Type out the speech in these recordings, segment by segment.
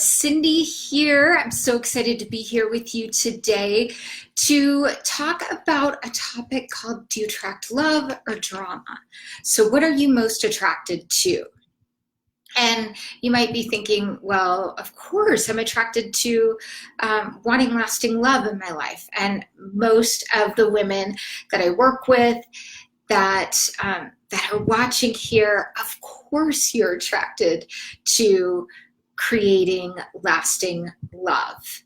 Cindy here. I'm so excited to be here with you today to talk about a topic called, do you attract love or drama? So what are you most attracted to? And you might be thinking, well, of course, I'm attracted to wanting lasting love in my life. And most of the women that I work with that are watching here, of course you're attracted to creating lasting love.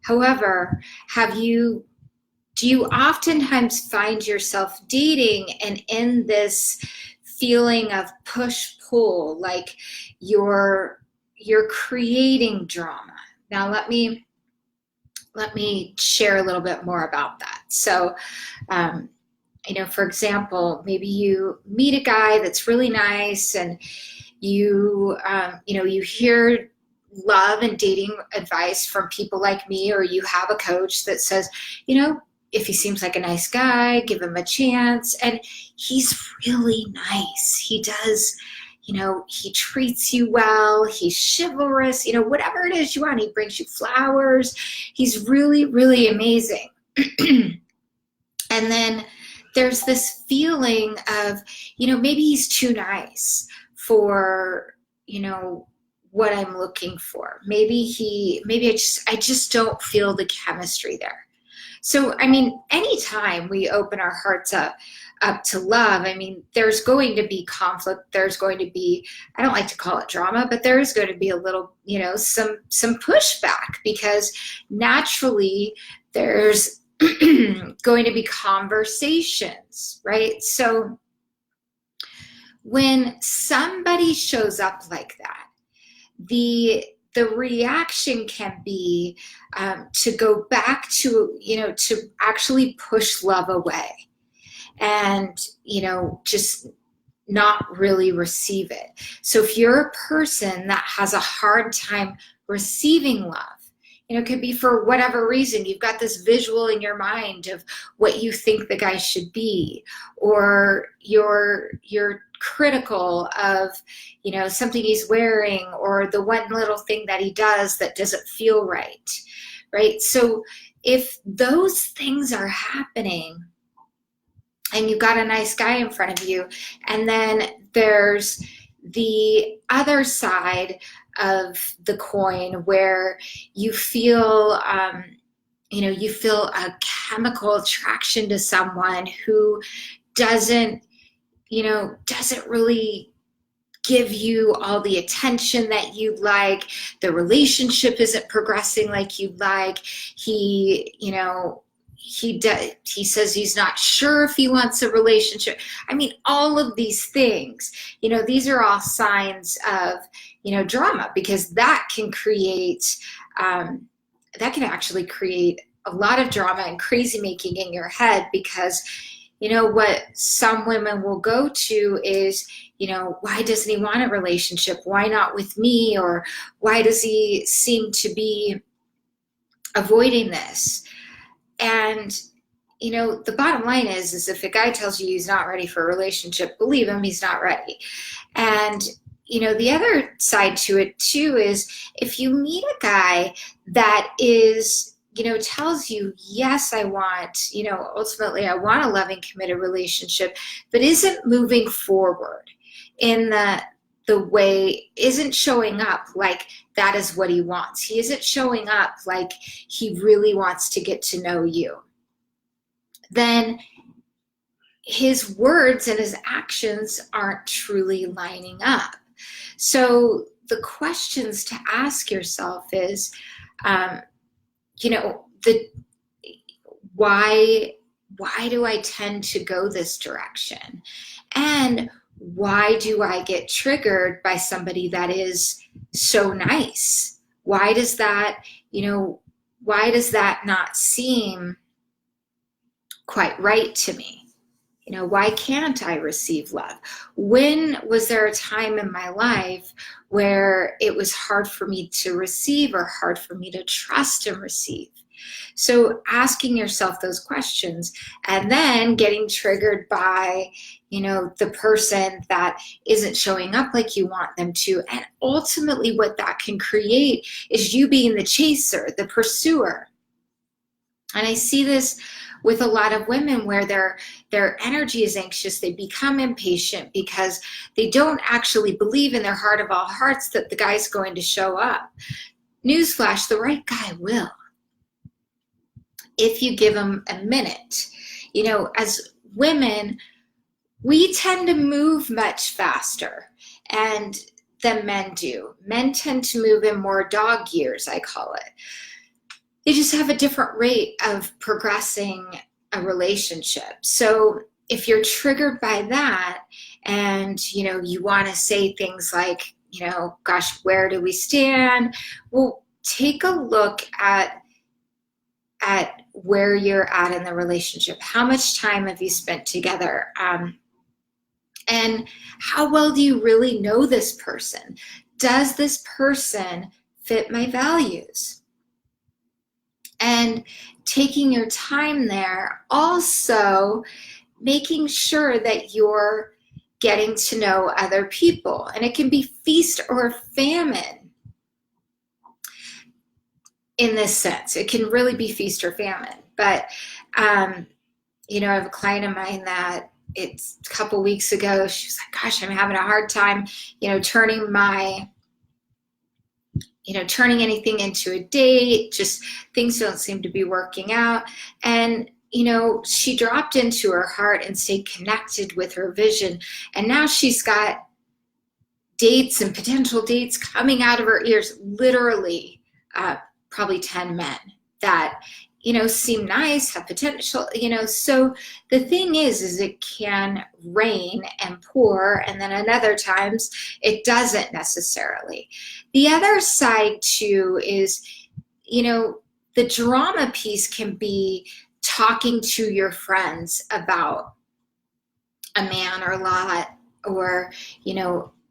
However, do you oftentimes find yourself dating and in this feeling of push pull, like you're creating drama? Now let me share a little bit more about that. So for example, maybe you meet a guy that's really nice and you hear love and dating advice from people like me, or you have a coach that says, if he seems like a nice guy, give him a chance. And he's really nice. He does, he treats you well. He's chivalrous, whatever it is you want. He brings you flowers. He's really, really amazing. And then there's this feeling of, maybe he's too nice for, what I'm looking for. Maybe I just don't feel the chemistry there. So, anytime we open our hearts up to love, there's going to be conflict. There's going to be, I don't like to call it drama, but there is going to be a little, some pushback, because naturally there's going to be conversations, right? So when somebody shows up like that, the reaction can be to go back to, to actually push love away and, just not really receive it. So if you're a person that has a hard time receiving love, it could be for whatever reason. You've got this visual in your mind of what you think the guy should be, or you're critical of, something he's wearing, or the one little thing that he does that doesn't feel right, right? So if those things are happening and you've got a nice guy in front of you, and then there's the other side of the coin where you feel, you feel a chemical attraction to someone who doesn't really give you all the attention that you'd like. The relationship isn't progressing like you'd like. He says he's not sure if he wants a relationship. All of these things, these are all signs of, drama, because that can actually create a lot of drama and crazy making in your head, because what some women will go to is, why doesn't he want a relationship? Why not with me? Or why does he seem to be avoiding this? And, the bottom line is if a guy tells you he's not ready for a relationship, believe him, he's not ready. And, the other side to it too is, if you meet a guy that is, tells you, yes, I want, ultimately I want a loving, committed relationship, but isn't moving forward in the way, isn't showing up like that is what he wants. He isn't showing up like he really wants to get to know you. Then his words and his actions aren't truly lining up. So the questions to ask yourself is, why do I tend to go this direction? And why do I get triggered by somebody that is so nice? Why does that not seem quite right to me? Why can't I receive love? When was there a time in my life where it was hard for me to receive, or hard for me to trust and receive? So asking yourself those questions and then getting triggered by, the person that isn't showing up like you want them to. And ultimately what that can create is you being the chaser, the pursuer. And I see this with a lot of women where their energy is anxious. They become impatient because they don't actually believe in their heart of all hearts that the guy's going to show up. Newsflash, the right guy will, if you give him a minute. As women, we tend to move much faster than men do. Men tend to move in more dog years, I call it. They just have a different rate of progressing a relationship. So if you're triggered by that and, you want to say things like, gosh, where do we stand? Well, take a look at where you're at in the relationship. How much time have you spent together? And how well do you really know this person? Does this person fit my values? And taking your time there, also making sure that you're getting to know other people. And it can be feast or famine in this sense. It can really be feast or famine. But, I have a client of mine that it's a couple weeks ago, she was like, gosh, I'm having a hard time, turning anything into a date. Just things don't seem to be working out. And, she dropped into her heart and stayed connected with her vision. And now she's got dates and potential dates coming out of her ears, literally probably 10 men that, seem nice, have potential, so the thing is it can rain and pour, and then at other times it doesn't necessarily. The other side too is, the drama piece can be talking to your friends about a man or lot, or,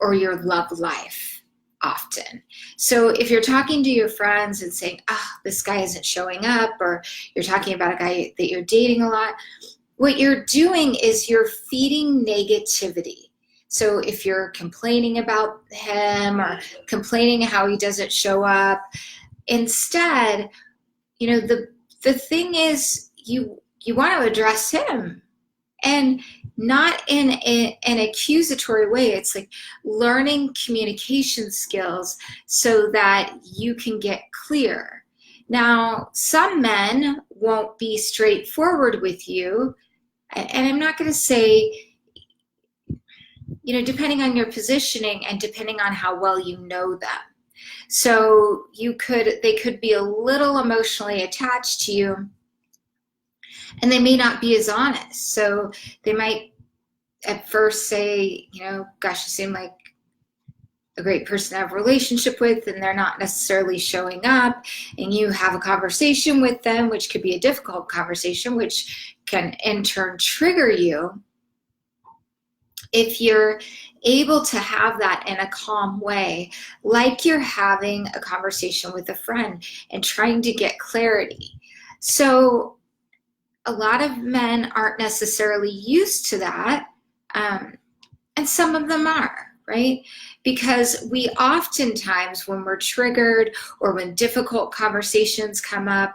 or your love life. Often. So if you're talking to your friends and saying, this guy isn't showing up, or you're talking about a guy that you're dating a lot, what you're doing is you're feeding negativity. So if you're complaining about him or complaining how he doesn't show up, instead, the thing is you want to address him. And not in an accusatory way. It's like learning communication skills so that you can get clear. Now, some men won't be straightforward with you. And I'm not going to say, depending on your positioning and depending on how well you know them. So they could be a little emotionally attached to you, and they may not be as honest. So they might at first say, gosh, you seem like a great person to have a relationship with, and they're not necessarily showing up. And you have a conversation with them, which could be a difficult conversation, which can in turn trigger you. If you're able to have that in a calm way, like you're having a conversation with a friend and trying to get clarity. So a lot of men aren't necessarily used to that, and some of them are, right? Because we oftentimes, when we're triggered or when difficult conversations come up,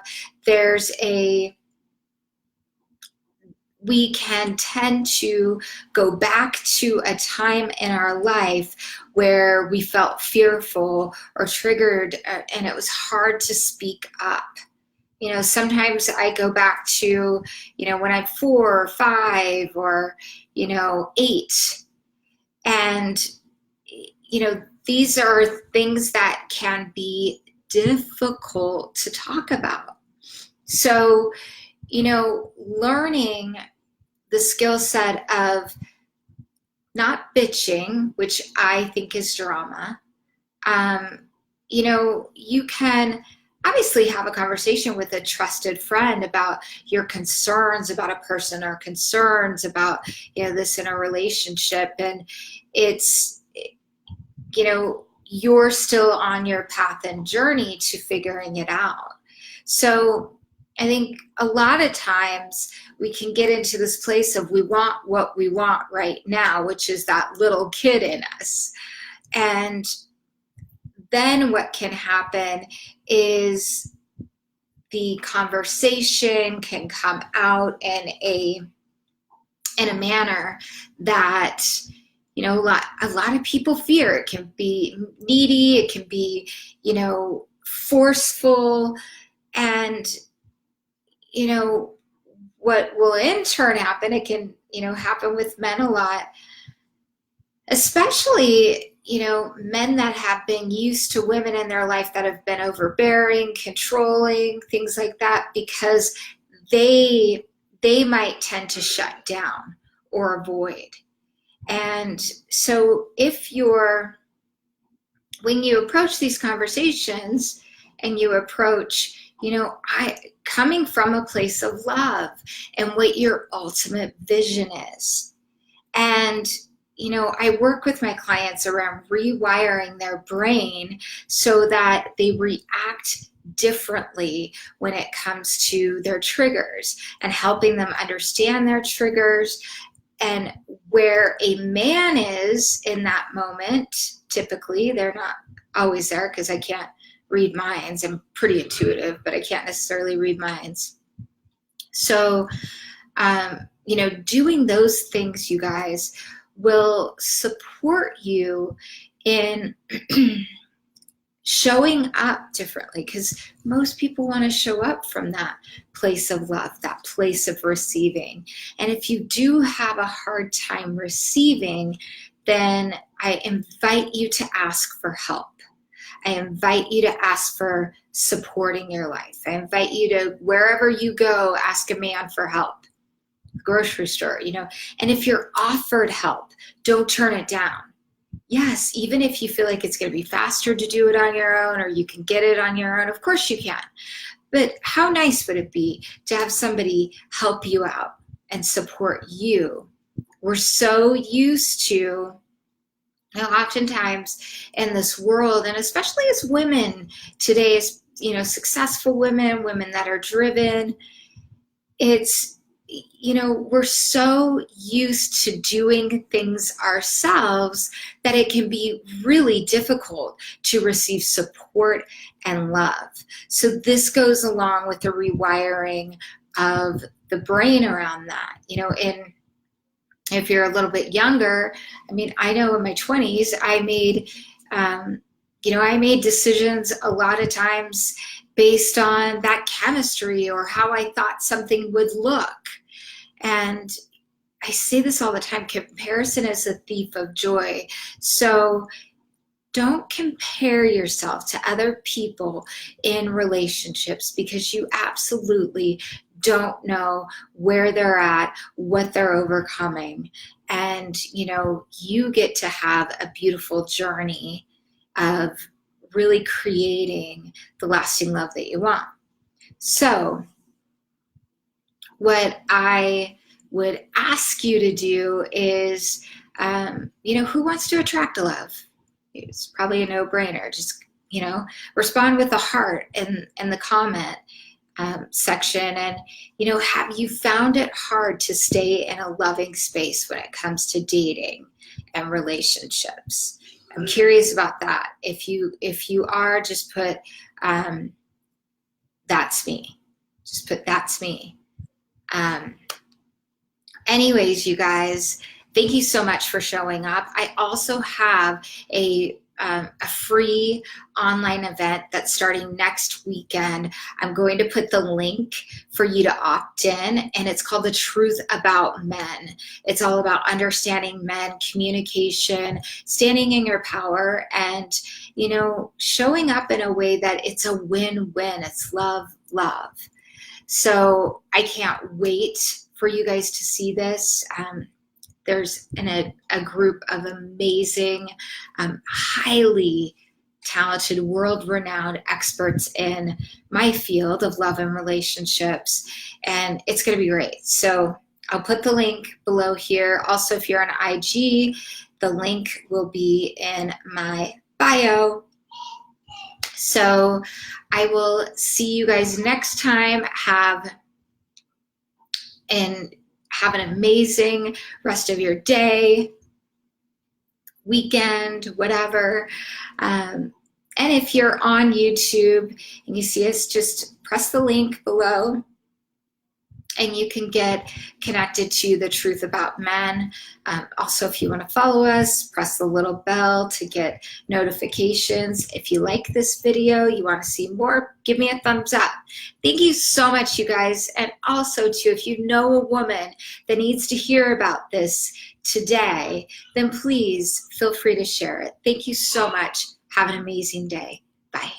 we can tend to go back to a time in our life where we felt fearful or triggered, and it was hard to speak up. Sometimes I go back to, when I'm 4 or 5 or, 8. And, these are things that can be difficult to talk about. So, learning the skill set of not bitching, which I think is drama. You can obviously have a conversation with a trusted friend about your concerns about a person or concerns about, this in a relationship. And it's, you're still on your path and journey to figuring it out. So I think a lot of times we can get into this place of we want what we want right now, which is that little kid in us. And then what can happen is the conversation can come out in a manner that, you know, a lot of people fear. It can be needy, it can be, you know, forceful, and, you know, what will in turn happen, it can, you know, happen with men a lot, especially, you know, men that have been used to women in their life that have been overbearing, controlling, things like that, because they might tend to shut down or avoid. And so when you approach these conversations and you approach, you know, coming from a place of love and what your ultimate vision is. And, you know, I work with my clients around rewiring their brain so that they react differently when it comes to their triggers, and helping them understand their triggers and where a man is in that moment. Typically, they're not always there because I can't read minds. I'm pretty intuitive, but I can't necessarily read minds. So, you know, doing those things, you guys, will support you in showing up differently, because most people want to show up from that place of love, that place of receiving. And if you do have a hard time receiving, then I invite you to ask for help. I invite you to ask for support in your life. I invite you to, wherever you go, ask a man for help. Grocery store, you know. And if you're offered help, don't turn it down. Yes, even if you feel like it's going to be faster to do it on your own, or you can get it on your own, of course you can. But how nice would it be to have somebody help you out and support you? We're so used to, you know, oftentimes in this world, and especially as women today, as, you know, successful women, women that are driven, it's, you know, we're so used to doing things ourselves that it can be really difficult to receive support and love. So this goes along with the rewiring of the brain around that. You know, if you're a little bit younger, I mean, I know in my 20s, I made decisions a lot of times based on that chemistry or how I thought something would look. And I say this all the time, comparison is a thief of joy. So don't compare yourself to other people in relationships, because you absolutely don't know where they're at, what they're overcoming. And, you know, you get to have a beautiful journey of really creating the lasting love that you want. So what I would ask you to do is, you know, who wants to attract a love? It's probably a no-brainer. Just, you know, respond with a heart in the comment section. And, you know, have you found it hard to stay in a loving space when it comes to dating and relationships? I'm curious about that. If you are, just put, that's me. Just put, that's me. Anyways, you guys, thank you so much for showing up. I also have a free online event that's starting next weekend. I'm going to put the link for you to opt in, and it's called The Truth About Men. It's all about understanding men, communication, standing in your power, and, you know, showing up in a way that it's a win-win. It's love, love. So I can't wait for you guys to see this. There's a group of amazing, highly talented, world-renowned experts in my field of love and relationships, and it's going to be great. So I'll put the link below here. Also, if you're on IG, the link will be in my bio. So I will see you guys next time. Have an amazing rest of your day, weekend, whatever. And if you're on YouTube and you see us, just press the link below and you can get connected to The Truth About Men. Also, if you want to follow us, press the little bell to get notifications. If you like this video, you want to see more, give me a thumbs up. Thank you so much, you guys. And also, too, if you know a woman that needs to hear about this today, then please feel free to share it. Thank you so much. Have an amazing day. Bye.